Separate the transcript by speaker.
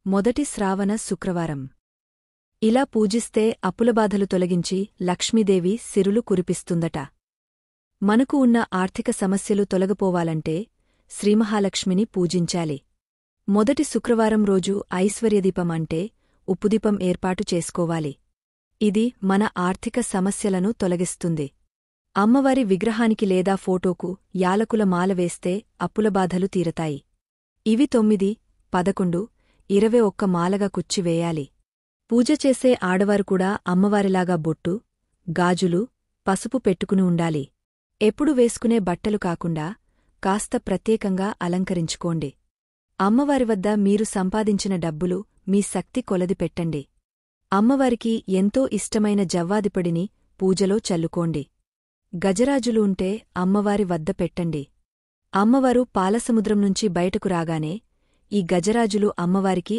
Speaker 1: మొదటి శ్రావణ శుక్రవారం. ఇలా పూజిస్తే అప్పులబాధలు తొలగించి లక్ష్మీదేవి సిరులు కురిపిస్తుందట. మనకు ఉన్న ఆర్థిక సమస్యలు తొలగిపోవాలంటే శ్రీమహాలక్ష్మిని పూజించాలి. మొదటి శుక్రవారం రోజు ఐశ్వర్యదీపం అంటే ఉప్పుదీపం ఏర్పాటు చేసుకోవాలి. ఇది మన ఆర్థిక సమస్యలను తొలగిస్తుంది. అమ్మవారి విగ్రహానికి లేదా ఫోటోకు యాలకుల మాల వేస్తే అప్పులబాధలు తీరతాయి. ఇవి 9, 11, 21 మాలగా కుచ్చివేయాలి. పూజ చేసే ఆడవారు కూడా అమ్మవారిలాగా బొట్టు, గాజులు, పసుపు పెట్టుకుని ఉండాలి. ఎప్పుడు వేసుకునే బట్టలు కాకుండా కాస్త ప్రత్యేకంగా అలంకరించుకోండి. అమ్మవారి వద్ద మీరు సంపాదించిన డబ్బులు మీ శక్తి కొలది పెట్టండి. అమ్మవారికి ఎంతో ఇష్టమైన జవ్వాదిపొడిని పూజలో చల్లుకోండి. గజరాజులు ఉంటే అమ్మవారి వద్ద పెట్టండి. అమ్మవారు పాలసముద్రం నుంచి బయటకు రాగానే ఈ గజరాజులు అమ్మవారికి